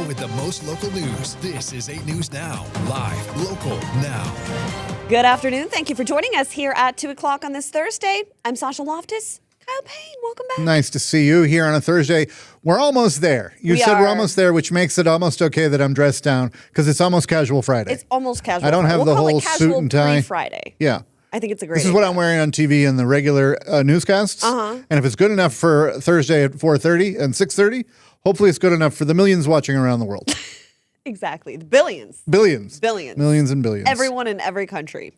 with the most local news. This is 8 News Now, live, local, now. Good afternoon. Thank you for joining us here at 2 o'clock on this Thursday. I'm Sasha Loftus. Kyle Payne, welcome back. Nice to see you here on a Thursday. We're almost there. You said we're almost there, which makes it almost okay that I'm dressed down because it's almost casual Friday. It's almost casual. I don't have the whole suit and tie. Friday. Yeah. I think it's a great This is what I'm wearing on TV in the regular newscasts. And if it's good enough for Thursday at 4:30 and 6:30, hopefully it's good enough for the millions watching around the world. Exactly. The billions. Billions. Billions. Millions and billions. Everyone in every country.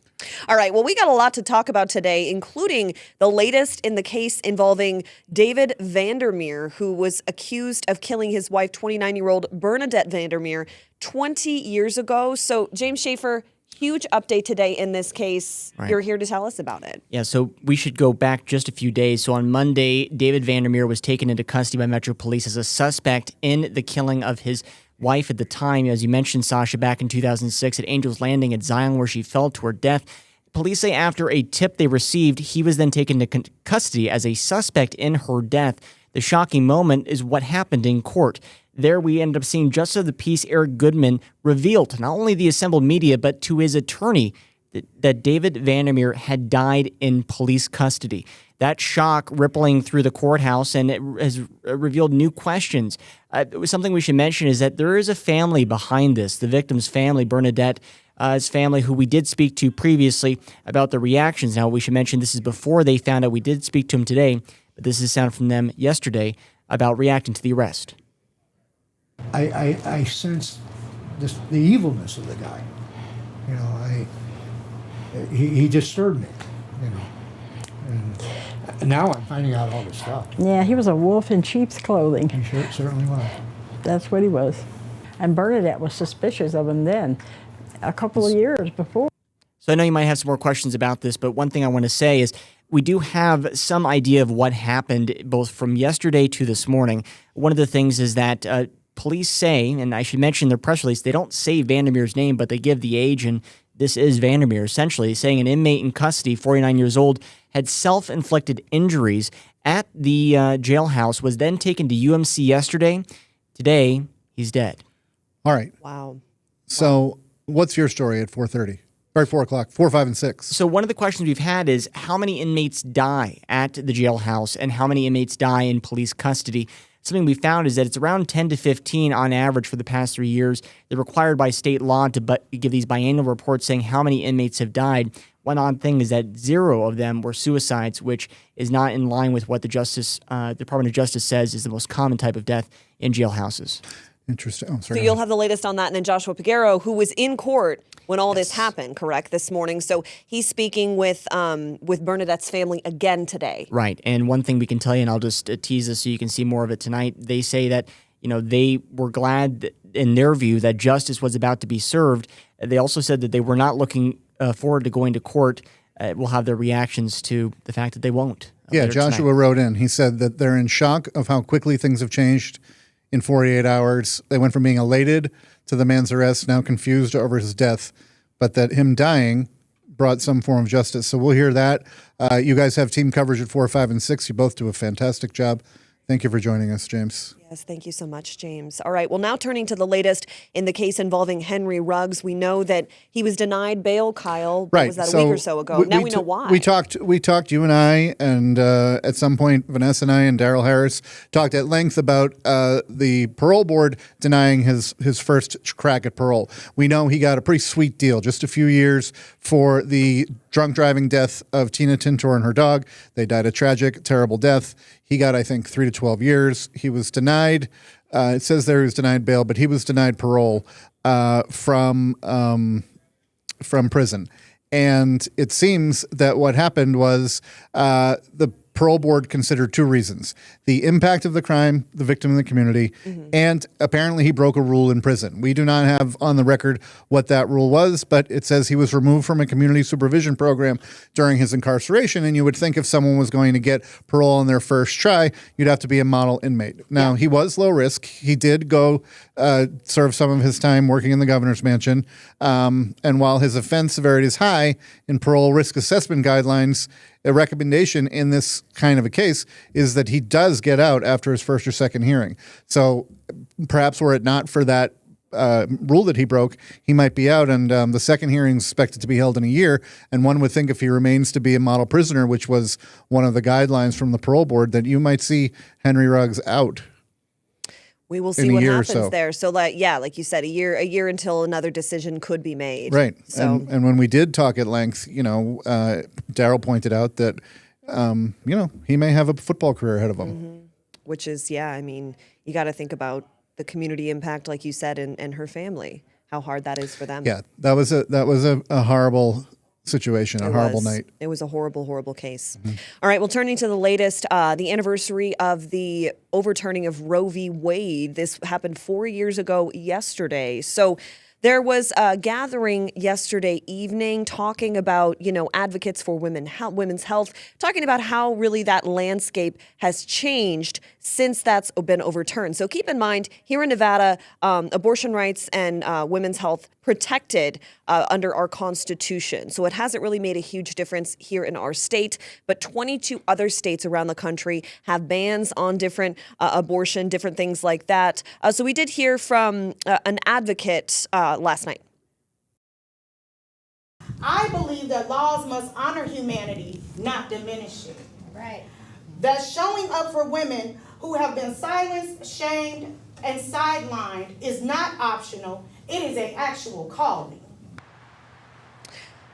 All right. Well, we got a lot to talk about today, including the latest in the case involving David Vandermeer, who was accused of killing his wife, 29-year-old Bernadette Vandermeer, 20 years ago. So, James Schaefer, huge update today in this case. Right. You're here to tell us about it. Yeah, so we should go back just a few days. So on Monday, David Vandermeer was taken into custody by Metro Police as a suspect in the killing of his wife at the time, as you mentioned, Sasha, back in 2006 at Angels Landing at Zion, where she fell to her death. Police say after a tip they received, he was then taken to custody as a suspect in her death. The shocking moment is what happened in court. There we ended up seeing Justice of the Peace Eric Goodman reveal to not only the assembled media, but to his attorney that David Vandermeer had died in police custody. That shock rippling through the courthouse, and it has revealed new questions. Something we should mention is that there is a family behind this, the victim's family, Bernadette's family, who we did speak to previously about the reactions. Now, we should mention this is before they found out. We did speak to them today, but this is sound from them yesterday about reacting to the arrest. I sense the evilness of the guy. You know, he disturbed me, you know. And now I'm finding out all this stuff. Yeah, he was a wolf in sheep's clothing. He certainly was. That's what he was. And Bernadette was suspicious of him then, a couple of years before. So I know you might have some more questions about this, but one thing I want to say is we do have some idea of what happened both from yesterday to this morning. One of the things is that police say, and I should mention their press release, they don't say Vandermeer's name, but they give the age, and this is Vandermeer, essentially, saying an inmate in custody, 49 years old, had self-inflicted injuries at the jailhouse, was then taken to UMC yesterday. Today, he's dead. All right. Wow. So what's your story at 4:30? Or 4 o'clock, 4, 5, and 6. So one of the questions we've had is how many inmates die at the jailhouse and how many inmates die in police custody. Something we found is that it's around 10 to 15 on average for the past 3 years. They're required by state law to give these biannual reports saying how many inmates have died. One odd thing is that 0 of them were suicides, which is not in line with what the Department of Justice says is the most common type of death in jailhouses. Interesting. Oh, sorry. So you'll have the latest on that. And then Joshua Piguero, who was in court when all this happened, correct, this morning. So he's speaking with Bernadette's family again today. Right. And one thing we can tell you, and I'll just tease this so you can see more of it tonight, they say that, you know, they were glad in their view that justice was about to be served. They also said that they were not looking forward to going to court. We'll have their reactions to the fact that they won't. Yeah, Joshua wrote in. He said that they're in shock of how quickly things have changed in 48 hours. They went from being elated to the man's arrest, now confused over his death, but that him dying brought some form of justice. So we'll hear that. You guys have team coverage at 4, 5, and 6. You both do a fantastic job. Thank you for joining us, James. Yes, thank you so much, James. All right, well, now turning to the latest in the case involving Henry Ruggs, we know that he was denied bail, Kyle. Right. Was that a week or so ago? Now we know why. We talked, you and I, and at some point, Vanessa and I and Daryl Harris talked at length about the parole board denying his first crack at parole. We know he got a pretty sweet deal, just a few years for the drunk driving death of Tina Tintor and her dog. They died a tragic, terrible death. He got, I think, 3 to 12 years. He was denied. It says there he was denied bail, but he was denied parole from prison. And it seems that what happened was the parole board considered 2 reasons: the impact of the crime, the victim in the community, and apparently he broke a rule in prison. We do not have on the record what that rule was, but it says he was removed from a community supervision program during his incarceration. And you would think if someone was going to get parole on their first try, you'd have to be a model inmate. Now, he was low risk. He did go serve some of his time working in the governor's mansion. And while his offense severity is high in parole risk assessment guidelines, a recommendation in this kind of a case is that he does get out after his first or second hearing. So perhaps were it not for that rule that he broke, he might be out. And the second hearing is expected to be held in a year. And one would think if he remains to be a model prisoner, which was one of the guidelines from the parole board, that you might see Henry Ruggs out. We will see in a what year or happens so. there. So, like you said, a year until another decision could be made. Right. So, And when we did talk at length, Daryl pointed out that, he may have a football career ahead of him. which is, I mean, you got to think about the community impact, like you said, and her family, how hard that is for them. Yeah, that was a horrible situation, a horrible night. It was a horrible, horrible case. All right, well, turning to the latest, the anniversary of the overturning of Roe v. Wade. This happened 4 years ago yesterday. So there was a gathering yesterday evening talking about, advocates for women's health, talking about how really that landscape has changed since that's been overturned. So keep in mind, here in Nevada, abortion rights and women's health protected under our Constitution. So it hasn't really made a huge difference here in our state, but 22 other states around the country have bans on different abortion, different things like that. So we did hear from an advocate last night. I believe that laws must honor humanity, not diminish it. Right. That showing up for women who have been silenced, shamed, and sidelined is not optional. It is an actual calling.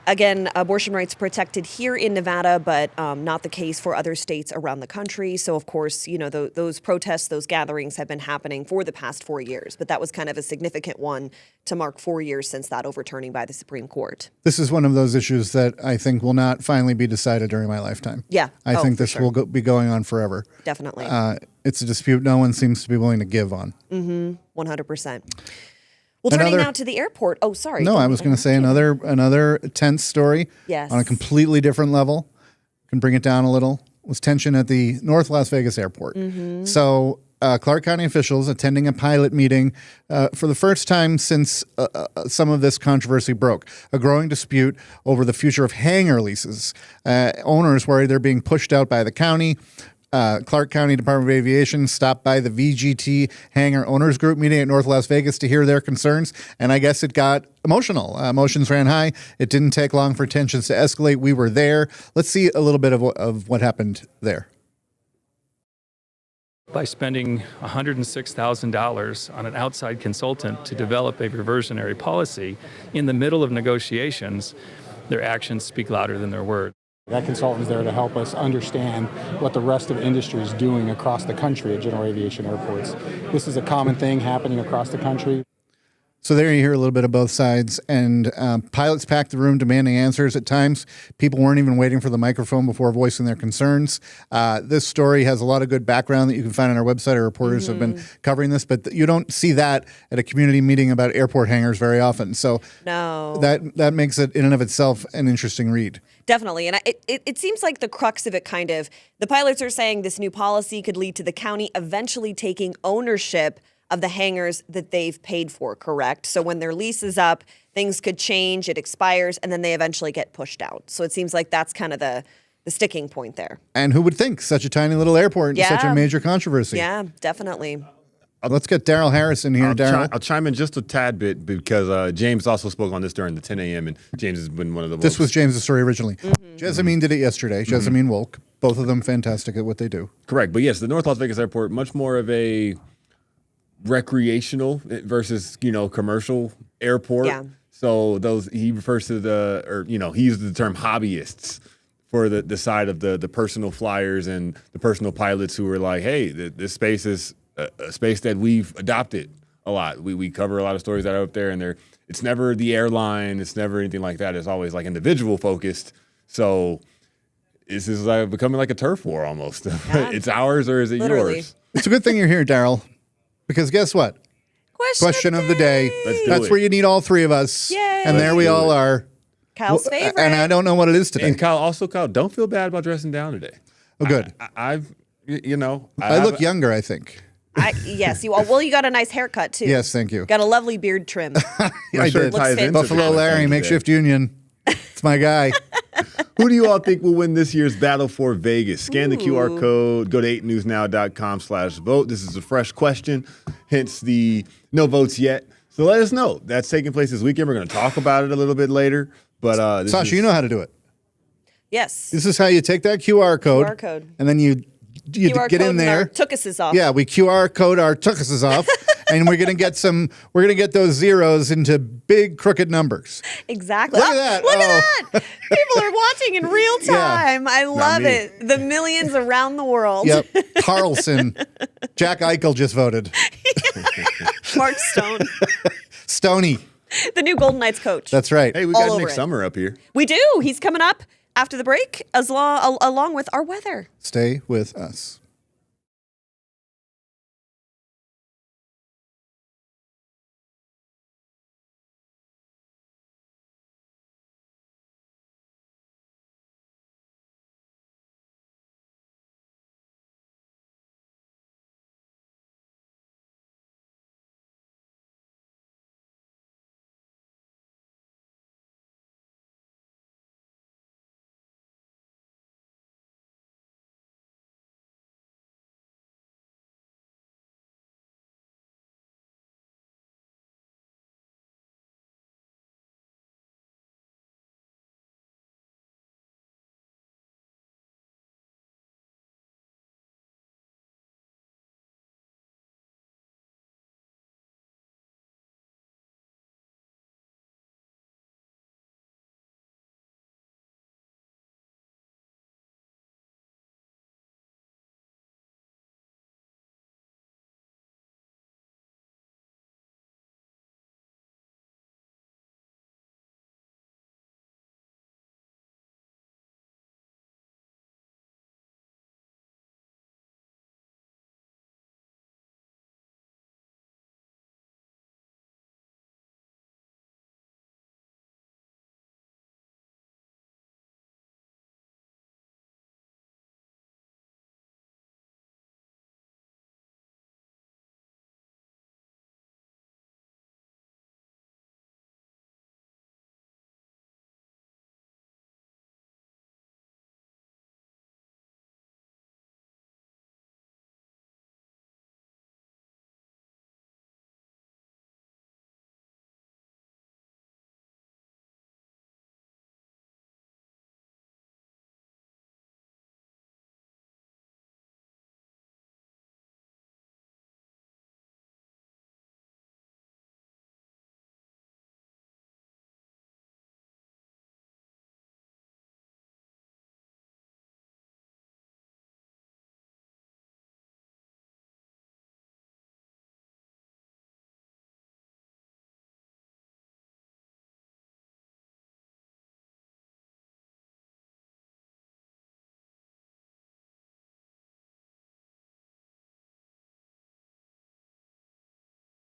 Again, abortion rights protected here in Nevada, but not the case for other states around the country. So, of course, those protests, those gatherings have been happening for the past 4 years. But that was kind of a significant one to mark 4 years since that overturning by the Supreme Court. This is one of those issues that I think will not finally be decided during my lifetime. Yeah. I think for this sure. will be going on forever. Definitely. It's a dispute no one seems to be willing to give on. 100%. Well, turning now to the airport. Oh, sorry. No, I was going to say another tense story. Yes. On a completely different level. Can bring it down a little. Was tension at the North Las Vegas airport. So Clark County officials attending a pilot meeting for the first time since some of this controversy broke. A growing dispute over the future of hangar leases. Owners worry they're being pushed out by the county. Clark County Department of Aviation stopped by the VGT Hangar Owners Group meeting at North Las Vegas to hear their concerns, and I guess it got emotional. Emotions ran high. It didn't take long for tensions to escalate. We were there. Let's see a little bit of what happened there. By spending $106,000 on an outside consultant to develop a reversionary policy in the middle of negotiations, their actions speak louder than their words. That consultant's there to help us understand what the rest of industry is doing across the country at general aviation airports. This is a common thing happening across the country. So there you hear a little bit of both sides, and pilots packed the room demanding answers. At times, people weren't even waiting for the microphone before voicing their concerns. This story has a lot of good background that you can find on our website. Our reporters have been covering this, but you don't see that at a community meeting about airport hangars very often. So No. that makes it in and of itself an interesting read. Definitely. And it seems like the crux of it the pilots are saying this new policy could lead to the county eventually taking ownership of the hangars that they've paid for, correct? So when their lease is up, things could change, it expires, and then they eventually get pushed out. So it seems like that's kind of the sticking point there. And who would think such a tiny little airport and such a major controversy? Yeah, definitely. Let's get Daryl Harrison here. Daryl, I'll chime in just a tad bit because James also spoke on this during the 10 a.m. and James has been one of the this was James' story originally. Jessamine did it yesterday. Jessamine Wolk. Both of them fantastic at what they do. Correct. But yes, the North Las Vegas airport, much more of a recreational versus, commercial airport. Yeah. So he refers to he used the term hobbyists for the side of the personal flyers and the personal pilots who were like, hey, this space is a space that we've adopted a lot. We cover a lot of stories that are up there, and it's never the airline, it's never anything like that. It's always like individual focused. So this is becoming like a turf war almost. Yeah. It's ours or is it yours? It's a good thing you're here, Daryl, because guess what? Question of the day. That's where you need all three of us. Yay. And there we all are. Kyle's favorite. And I don't know what it is today. And Kyle, don't feel bad about dressing down today. Oh, good. I look younger, I think. Yes, you got a nice haircut too. Yes, thank you. Got a lovely beard trim. I did. Looks fantastic. Makeshift Union. It's my guy. Who do you all think will win this year's Battle for Vegas? Scan the QR code, go to 8newsnow.com/vote. This is a fresh question, hence the no votes yet. So let us know. That's taking place this weekend. We're going to talk about it a little bit later. But Sasha, you know how to do it. Yes. This is how you take that QR code. QR code. And then you QR get code in there. Took us off. Yeah, we QR code our tuckuses off, and we're gonna get those zeros into big crooked numbers. Exactly. Look at that. Look at that. People are watching in real time. I love me. it. The millions around the world. Yep. Carlson. Jack Eichel just voted. Mark Stone, Stoney. the new Golden Knights coach. That's right. hey, we All got over Nick it. Summer up here. We do. He's coming up after the break, along with our weather. Stay with us.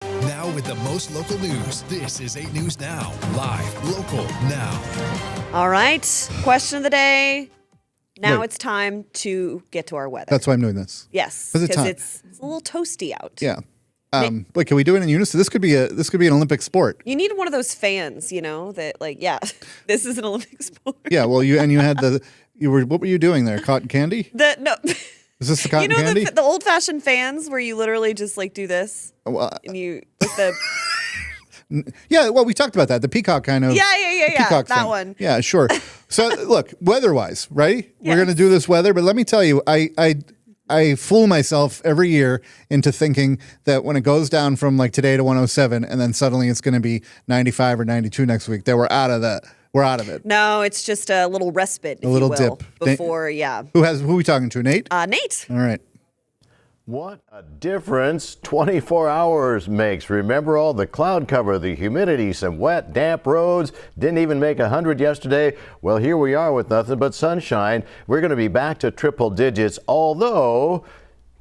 Now with the most local news, this is 8 News Now, live, local, now. All right. Question of the day. Now Wait. it's time to get to our weather. That's why I'm doing this. Yes, 'Cause because it's it's a little toasty out. Yeah. But can we do it in unison? This could be an Olympic sport. You need one of those fans, that yeah, this is an Olympic sport. Yeah. Well, what were you doing there? Cotton candy? No. Is this the cotton candy? the old fashioned fans where you literally just do this Well, and you with the yeah. Well, we talked about that. The peacock kind of. yeah. Peacock That thing. one. Yeah, sure. So look, weather-wise, right? We're Yes. going to do this weather, but let me tell you, I fool myself every year into thinking that when it goes down from today to 107, and then suddenly it's going to be 95 or 92 next week, that we're out of that. We're out of it. No, it's just a little respite, if little you will, dip. before yeah. Who are we talking to? Nate? Nate. All right. What a difference 24 hours makes. Remember all the cloud cover, the humidity, some wet, damp roads. Didn't even make 100 yesterday. Well, here we are with nothing but sunshine. We're going to be back to triple digits, although,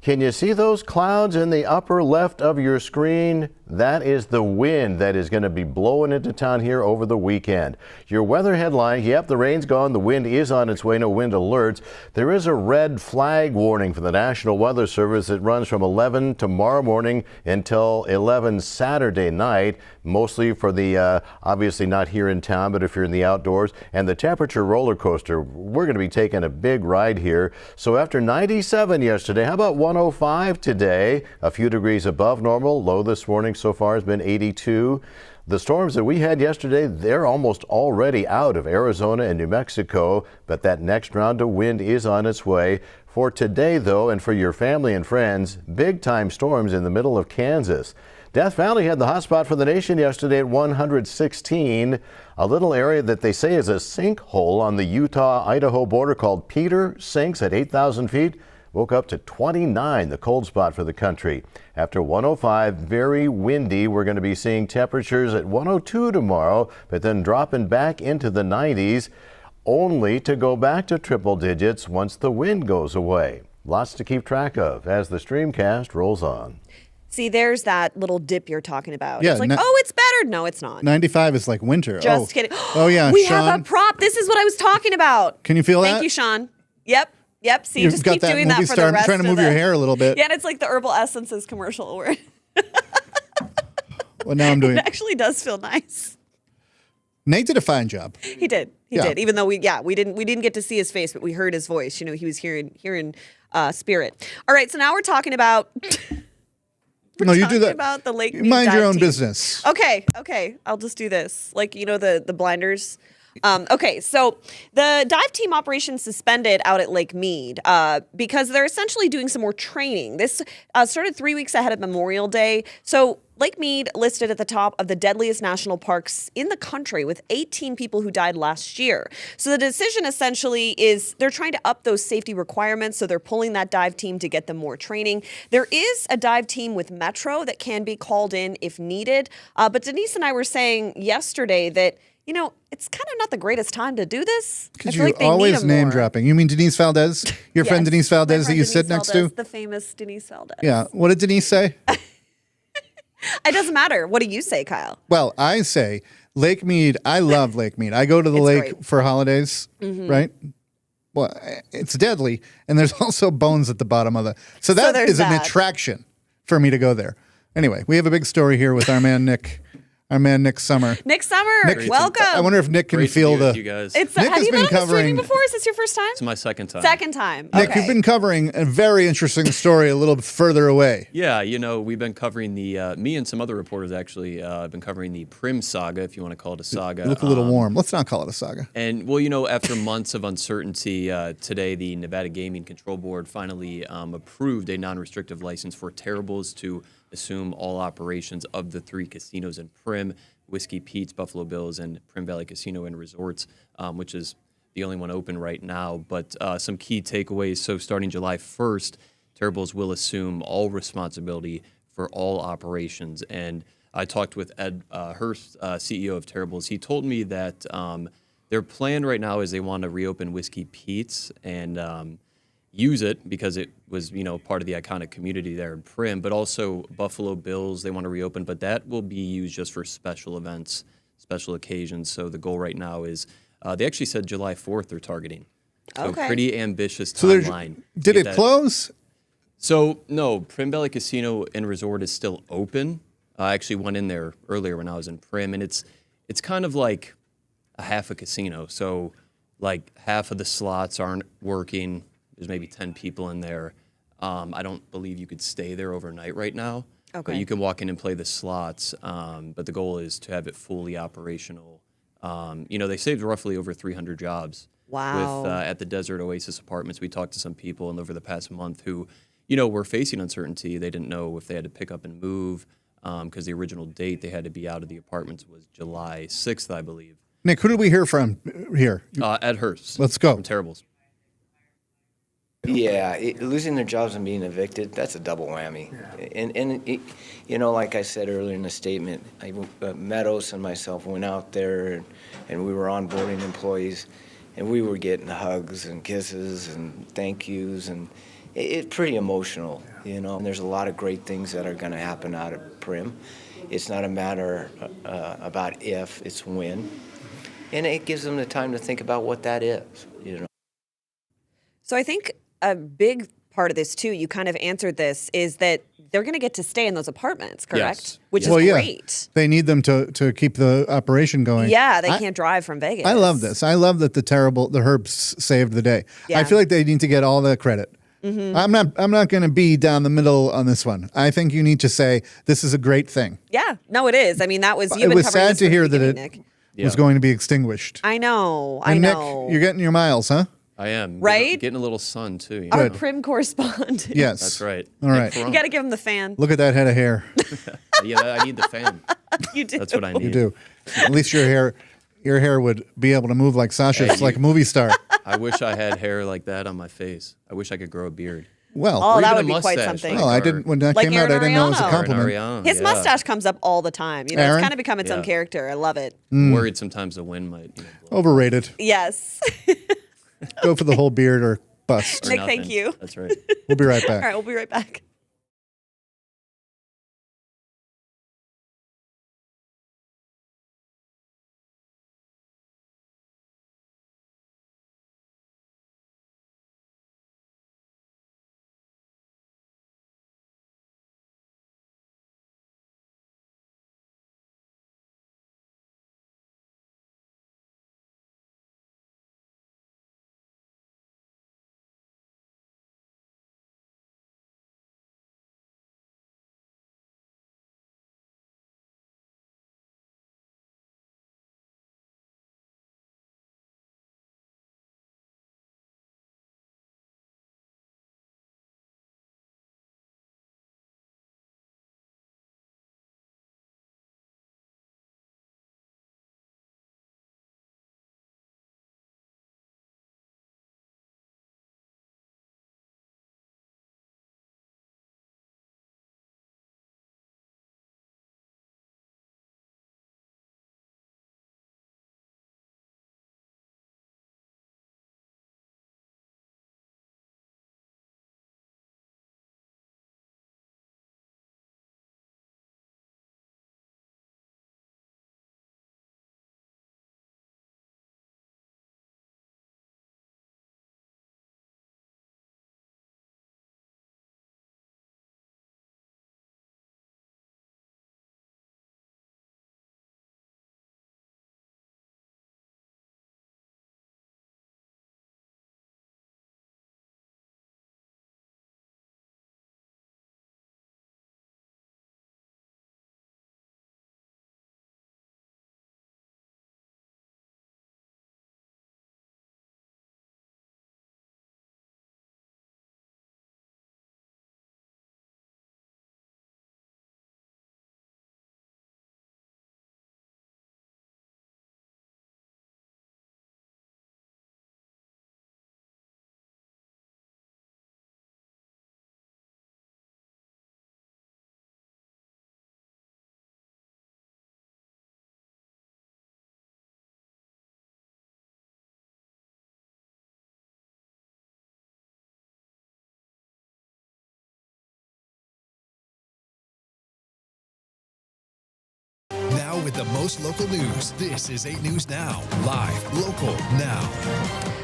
can you see those clouds in the upper left of your screen? that is the wind that is going to be blowing into town here over the weekend. Your weather headline, yep, the rain's gone, the wind is on its way, no wind alerts. There is a red flag warning from the National Weather Service that runs from 11 tomorrow morning until 11 Saturday night, mostly for the, obviously not here in town, but if you're in the outdoors. And the temperature roller coaster, we're going to be taking a big ride here. So after 97 yesterday, how about 105 today? A few degrees above normal. Low this morning so far has been 82. The storms that we had yesterday, they're almost already out of Arizona and New Mexico, but that next round of wind is on its way. For today, though, and for your family and friends, big-time storms in the middle of Kansas. Death Valley had the hotspot for the nation yesterday at 116, a little area that they say is a sinkhole on the Utah-Idaho border called Peter Sinks at 8,000 feet. Woke up to 29, the cold spot for the country. After 105, very windy. We're going to be seeing temperatures at 102 tomorrow, but then dropping back into the 90s, only to go back to triple digits once the wind goes away. Lots to keep track of as the Streamcast rolls on. See, there's that little dip you're talking about. Yeah, it's like, oh, it's better. No, it's not. 95 is like winter. Just kidding. Oh, yeah, we Sean. have a prop. This is what I was talking about. Can you feel that? Thank you, Sean. Yep. See, You've just got keep that doing movie that for star the rest trying to move of your hair a little bit. Yeah, and it's like the Herbal Essences commercial where Well, now I'm doing it actually does feel nice. Nate did a fine job. He did. He did. Even though we didn't get to see his face, but we heard his voice. You know, he was here in spirit. All right, so now we're talking about No, you do that. about the Lake Mead Mind your dive own team. business. Okay. I'll just do this. Like, you know, the blinders. Okay, so the dive team operation suspended out at Lake Mead because they're essentially doing some more training. This started 3 weeks ahead of Memorial Day. So Lake Mead listed at the top of the deadliest national parks in the country with 18 people who died last year. So the decision essentially is they're trying to up those safety requirements. So they're pulling that dive team to get them more training. There is a dive team with Metro that can be called in if needed. But Denise and I were saying yesterday that, you know, it's kind of not the greatest time to do this. Because you're always name dropping. You mean Denise Valdez? Your friend Denise Valdez that you sit next to? The famous Denise Valdez. Yeah. What did Denise say? It doesn't matter. What do you say, Kyle? Well, I say Lake Mead. I love Lake Mead. I go to the It's lake great. for holidays, right? Well, it's deadly. And there's also bones at the bottom of So that there's is an that. attraction for me to go there. Anyway, we have a big story here with our man, Nick. Our man, Nick Summer. Nick Summer, Nick, welcome. I wonder if Nick can Great feel to be with the. you guys. It's Nick have has you been been on the streaming covering- before? Is this your first time? It's my second time. Second time. Nick, Okay. you've been covering a very interesting story a little bit further away. Yeah, you know, we've been covering the, me and some other reporters actually have been covering the Prim saga, if you want to call it a saga. You look a little warm. Let's not call it a saga. And, well, you know, after months of uncertainty, today the Nevada Gaming Control Board finally approved a non-restrictive license for Terribles to assume all operations of the 3 casinos in Prim, Whiskey Pete's, Buffalo Bills, and Prim Valley Casino and Resorts, which is the only one open right now. But some key takeaways. So starting July 1st, Terribles will assume all responsibility for all operations. And I talked with Ed Hurst, CEO of Terribles. He told me that their plan right now is they want to reopen Whiskey Pete's and use it because it was, you know, part of the iconic community there in Prim, but also Buffalo Bills, they want to reopen, but that will be used just for special events, special occasions. So the goal right now is, they actually said July 4th they're targeting. So Okay. pretty ambitious So timeline. to did get it that. close? So no, Prim Valley Casino and Resort is still open. I actually went in there earlier when I was in Prim, and it's kind of like a half a casino. So like half of the slots aren't working. There's maybe 10 people in there. I don't believe you could stay there overnight right now. Okay. But you can walk in and play the slots. But the goal is to have it fully operational. You know, they saved roughly over 300 jobs. Wow. With at the Desert Oasis Apartments, we talked to some people and over the past month who, you know, were facing uncertainty. They didn't know if they had to pick up and move because the original date they had to be out of the apartments was July 6th, I believe. Nick, who did we hear from here? Ed Hurst. Let's go. From Terribles. Yeah, losing their jobs and being evicted, that's a double whammy. And it, you know, like I said earlier in the statement, Meadows and myself went out there and we were onboarding employees and we were getting hugs and kisses and thank yous and it's pretty emotional, you know. And there's a lot of great things that are going to happen out of Prim. It's not a matter about if, it's when. And it gives them the time to think about what that is, you know. So I think a big part of this too, you kind of answered this, is that they're going to get to stay in those apartments, correct? Yes. Which Well, is yeah. great. They need them to keep the operation going. Yeah, they can't drive from Vegas. I love this. I love that the Herbs saved the day. Yeah. I feel like they need to get all the credit. Mhm. I'm not going to be down the middle on this one. I think you need to say this is a great thing. Yeah, no, it is. I mean, that was. It You've been was covering sad this to from the hear that beginning, it Nick. was going to be extinguished. I know. I And know. Nick, you're getting your miles, huh? I am. Right? Getting a little sun, too. Our Good. prim correspondent. Yes. That's right. All right. You got to give him the fan. Look at that head of hair. Yeah, I need the fan. You do. That's what I need. You do. At least your hair would be able to move like Sasha's, Hey, like a movie star. I wish I had hair like that on my face. I wish I could grow a beard. Well, Oh, Or that even would a be quite mustache, something. like Oh, I our- didn't. When that Like came out, I Aaron didn't know it was a Ariano. compliment. Ariana, His yeah. mustache comes up all the time. You know, Aaron? it's kind of become its own Yeah. character. I love it. I'm worried sometimes the wind might. Blow. Overrated. Yes. Go for the whole beard or bust. Nick, thank you. That's right. We'll be right All back. right, we'll be right back. Now with the most local news, this is 8 News Now. Live, local, now.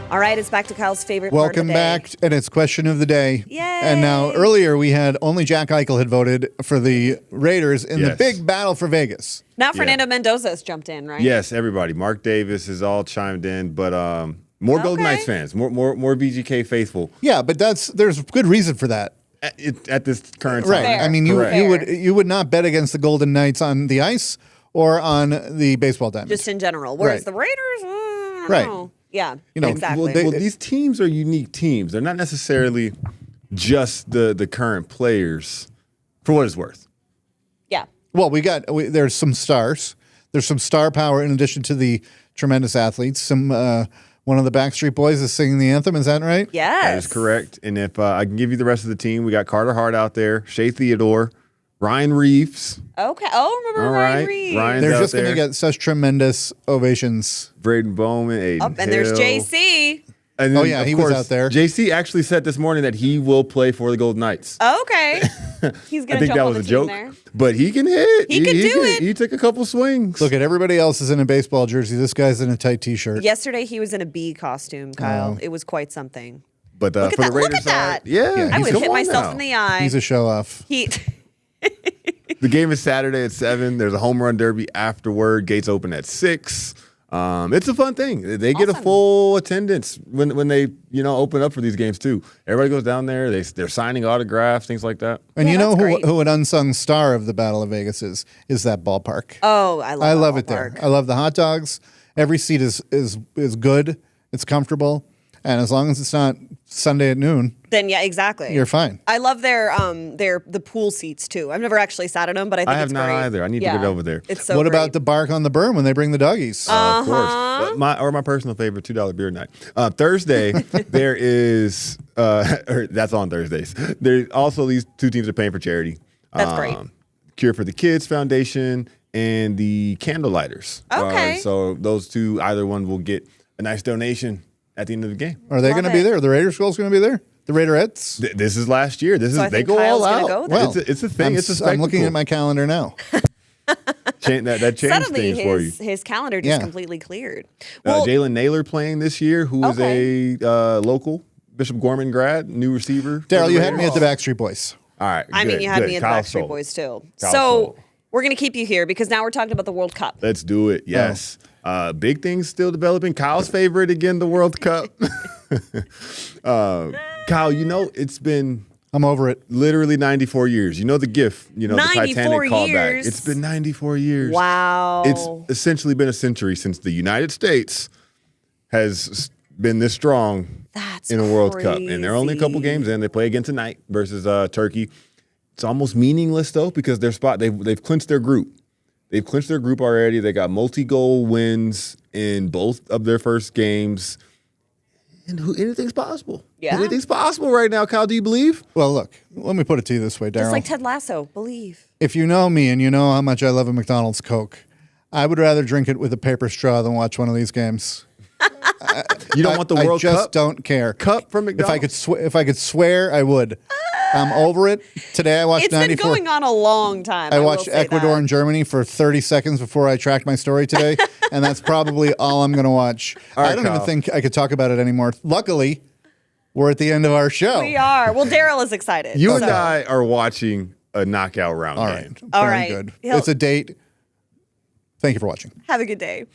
All right, it's back to Kyle's favorite part Welcome of the day. back, and it's question of the day. Yay! And now earlier we had only Jack Eichel had voted for the Raiders in the Yes. big battle for Vegas. Now Fernando Mendoza has jumped in, right? Yes, everybody. Mark Davis is all chimed in, but more Golden Okay. Knights fans, more VGK faithful Yeah, but there's good reason for that. at this current time. Right. Fair. I mean, Correct. you would not bet against the Golden Knights on the ice or on the baseball diamond. Just in general. Whereas Right. the Raiders, I don't Right. know. Yeah, You know, exactly. Well, these teams are unique teams. They're not necessarily just the current players, for what it's worth. yeah. Well, there's some stars. There's some star power in addition to the tremendous athletes. Some one of the Backstreet Boys is singing the anthem. Is that right? Yes. That is correct. And if I can give you the rest of the team, we got Carter Hart out there, Shea Theodore, Ryan Reeves. Okay. Oh, remember All Ryan right. Reeves. Ryan's They're out just going to there. get such tremendous ovations. Braden Bowman, Aiden Oh, and there's Hill. JC. And Oh, then, yeah, of he was course, out there. JC actually said this morning that he will play for the Golden Knights. Okay. He's I gonna think jump that on was the a team joke, there. but he can hit. He can do it. He took a couple swings. Look at everybody else is in a baseball jersey. This guy's in a tight T-shirt. Yesterday he was in a bee costume, Kyle. It was quite something. But Look at for that. the Raiders Look at that. side, yeah, I he's would come hit on myself now. in the eye. He's a show off. He The game is Saturday at 7. There's a home run derby afterward. Gates open at 6. It's a fun thing. They get a full attendance when they open up for these games too. Everybody goes down there. They're signing autographs, things like that. And Yeah, you know that's who great. who an unsung star of the Battle of Vegas is that ballpark. Oh, I love that it there. ballpark. I love the hot dogs. Every seat is good. It's comfortable, and as long as it's not Sunday at noon, Then yeah, exactly. you're fine. I love their the pool seats too. I've never actually sat in them, but I think I have it's not great. either. I need to get over there. It's so what great. about the bark on the berm when they bring the doggies? Of course. But my personal favorite, $2 beer night. Thursday, there is, or that's on Thursdays. There's also these two teams are paying for charity. That's great. Cure for the Kids Foundation and the Candlelighters. Okay. So those two, either one will get a nice donation at the end of the game. Are they going to be there? Are the Raiders girls going to be there? The Raiderettes? This is last year. This So I is they think go Kyle's all gonna out. go there. Well, it's a thing. It's a I'm spectacle. looking at my calendar now. That changed Suddenly things for you. his calendar just Yeah. completely cleared. Well, Jalen Naylor playing this year, who is Okay. a local Bishop Gorman grad, new receiver. for Daryl, the you had me at Raiders. the Backstreet Boys. All right. I mean, good, you had good. me at Kyle the Backstreet sold. Boys too. Kyle So sold. we're gonna keep you here because now we're talking about the World Cup. Let's do it. Yes. Big things still developing. Kyle's favorite again, the World Cup. Kyle, it's been I'm over it. literally 94 years. You know the GIF, the 94 Titanic callback. years. It's been 94 years. Wow. It's essentially been a century since the United States has been this strong That's in a World Cup. And they're only a couple crazy. games in. They play again tonight versus Turkey. It's almost meaningless though because they've clinched their group. They've clinched their group already. They got multi-goal wins in both of their first games. And anything's possible. Yeah. Anything's possible right now. Kyle, do you believe? Well, look, let me put it to you this way, Just Daryl. like Ted Lasso, believe. If you know me and you know how much I love a McDonald's Coke, I would rather drink it with a paper straw than watch one of these games. You don't want the World I just Cup? don't care. Cup from McDonald's? If I could swear, I would. I'm over it. Today I watched It's been 94. going on a long time. I will watched say Ecuador that. and Germany for 30 seconds before I tracked my story today, and that's probably all I'm going to watch. All right, I don't even Kyle. think I could talk about it anymore. Luckily, we're at the end of our show. We are. Well, Daryl is excited. You and so- I are watching a knockout round All game. right. All Very right. good. He'll- It's a date. Thank you for watching. Have a good day.